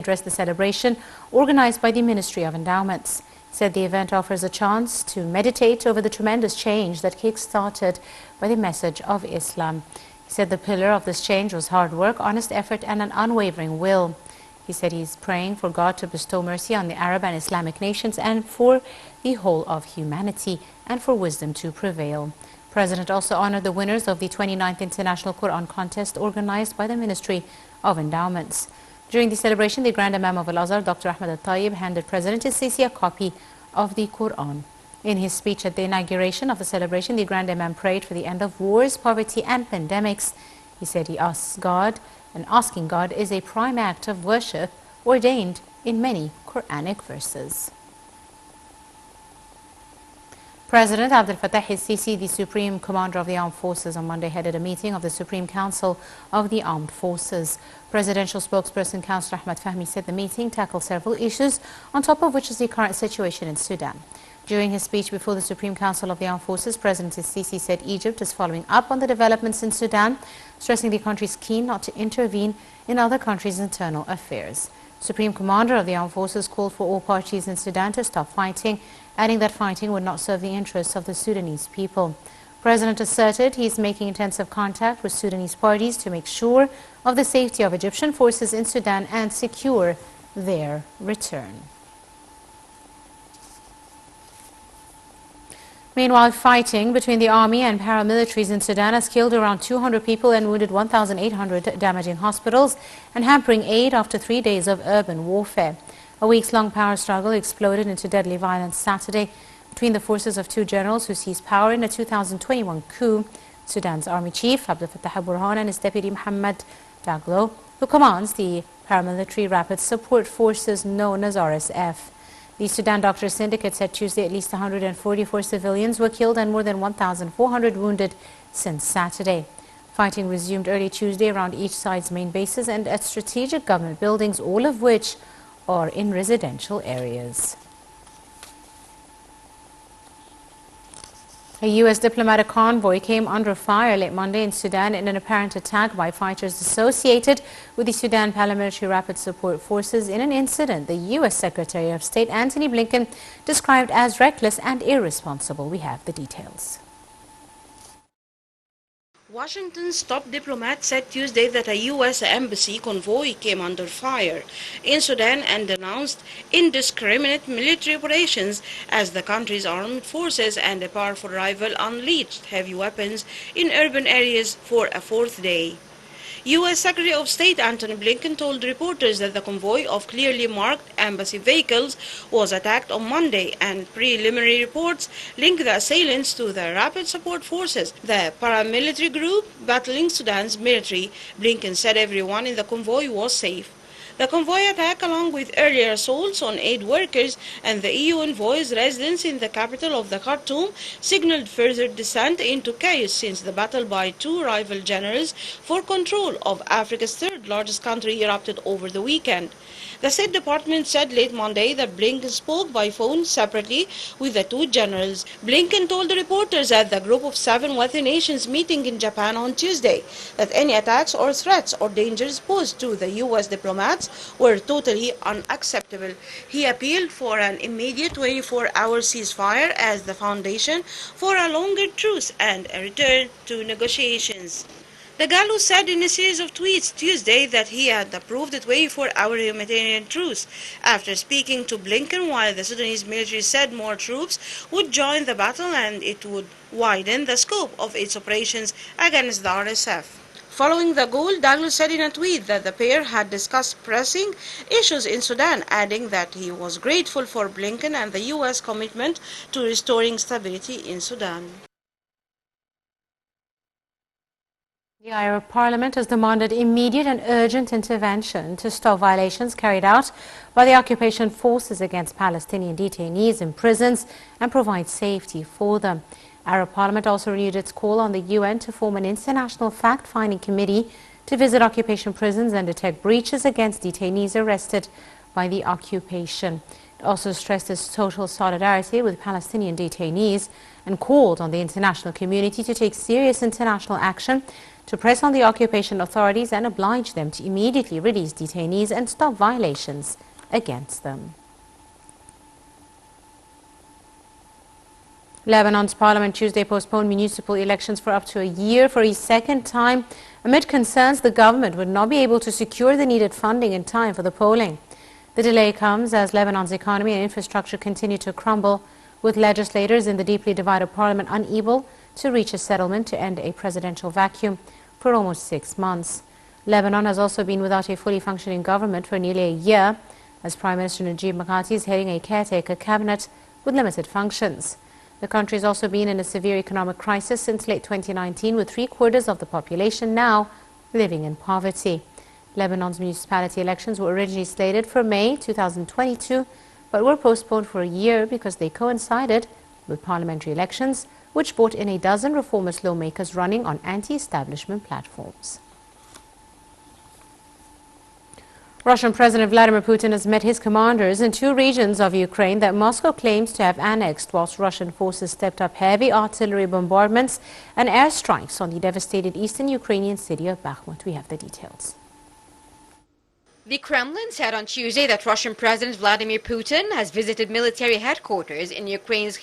addressed the celebration organized by the Ministry of Endowments. He said the event offers a chance to meditate over the tremendous change that kick-started by the message of Islam. He said the pillar of this change was hard work, honest effort and an unwavering will. He said he's praying for God to bestow mercy on the Arab and Islamic nations and for the whole of humanity and for wisdom to prevail. The President also honored the winners of the 29th International Quran Contest organized by the Ministry of Endowments. During the celebration, the Grand Imam of Al-Azhar, Dr. Ahmed Al-Tayyib, handed President al-Sisi a copy of the Quran. In his speech at the inauguration of the celebration, the Grand Imam prayed for the end of wars, poverty and pandemics. He said he asks God, and asking God is a prime act of worship ordained in many Quranic verses. President Abdel Fattah al-Sisi, the Supreme Commander of the Armed Forces, on Monday headed a meeting of the Supreme Council of the Armed Forces. Presidential spokesperson Councillor Ahmed Fahmy said the meeting tackled several issues, on top of which is the current situation in Sudan. During his speech before the Supreme Council of the Armed Forces, President al-Sisi said Egypt is following up on the developments in Sudan, stressing the country is keen not to intervene in other countries' internal affairs. Supreme Commander of the Armed Forces called for all parties in Sudan to stop fighting, adding that fighting would not serve the interests of the Sudanese people. President asserted he is making intensive contact with Sudanese parties to make sure of the safety of Egyptian forces in Sudan and secure their return. Meanwhile, fighting between the army and paramilitaries in Sudan has killed around 200 people and wounded 1,800, damaging hospitals and hampering aid after 3 days of urban warfare. A weeks-long power struggle exploded into deadly violence Saturday between the forces of two generals who seized power in a 2021 coup. Sudan's army chief, Abdel Fattah al-Burhan, and his deputy, Mohamed Daglo, who commands the paramilitary rapid support forces known as RSF. The Sudan Doctors Syndicate said Tuesday at least 144 civilians were killed and more than 1,400 wounded since Saturday. Fighting resumed early Tuesday around each side's main bases and at strategic government buildings, all of which are in residential areas. A U.S. diplomatic convoy came under fire late Monday in Sudan in an apparent attack by fighters associated with the Sudan Paramilitary Rapid Support Forces in an incident the U.S. Secretary of State Antony Blinken described as reckless and irresponsible. We have the details. Washington's top diplomat said Tuesday that a U.S. embassy convoy came under fire in Sudan and denounced indiscriminate military operations as the country's armed forces and a powerful rival unleashed heavy weapons in urban areas for a fourth day. U.S. Secretary of State Antony Blinken told reporters that the convoy of clearly marked embassy vehicles was attacked on Monday, and preliminary reports link the assailants to the Rapid Support Forces, the paramilitary group battling Sudan's military. Blinken said everyone in the convoy was safe. The convoy attack, along with earlier assaults on aid workers and the EU envoy's residence in the capital of the Khartoum, signaled further descent into chaos since the battle by two rival generals for control of Africa's third largest country erupted over the weekend. The State Department said late Monday that Blinken spoke by phone separately with the two generals. Blinken told the reporters at the Group of 7 Wealthy Nations meeting in Japan on Tuesday that any attacks or threats or dangers posed to the U.S. diplomats were totally unacceptable. He appealed for an immediate 24-hour ceasefire as the foundation for a longer truce and a return to negotiations. The Gallo said in a series of tweets Tuesday that he had approved a 24-hour humanitarian truce after speaking to Blinken, while the Sudanese military said more troops would join the battle and it would widen the scope of its operations against the RSF. Following the goal, Daglo said in a tweet that the pair had discussed pressing issues in Sudan, adding that he was grateful for Blinken and the U.S. commitment to restoring stability in Sudan. The Arab Parliament has demanded immediate and urgent intervention to stop violations carried out by the occupation forces against Palestinian detainees in prisons and provide safety for them. Arab Parliament also renewed its call on the UN to form an international fact-finding committee to visit occupation prisons and detect breaches against detainees arrested by the occupation. It also stressed its total solidarity with Palestinian detainees and called on the international community to take serious international action to press on the occupation authorities and oblige them to immediately release detainees and stop violations against them. Lebanon's parliament Tuesday postponed municipal elections for up to a year for a second time amid concerns the government would not be able to secure the needed funding in time for the polling. The delay comes as Lebanon's economy and infrastructure continue to crumble, with legislators in the deeply divided parliament unable to reach a settlement to end a presidential vacuum for almost 6 months. Lebanon has also been without a fully functioning government for nearly a year, as Prime Minister Najib Mikati is heading a caretaker cabinet with limited functions. The country has also been in a severe economic crisis since late 2019, with 3/4 of the population now living in poverty. Lebanon's municipality elections were originally slated for May 2022, but were postponed for a year because they coincided with parliamentary elections, which brought in a dozen reformist lawmakers running on anti-establishment platforms. Russian President Vladimir Putin has met his commanders in 2 regions of Ukraine that Moscow claims to have annexed, whilst Russian forces stepped up heavy artillery bombardments and airstrikes on the devastated eastern Ukrainian city of Bakhmut. We have the details. The Kremlin said on Tuesday that Russian President Vladimir Putin has visited military headquarters in Ukraine's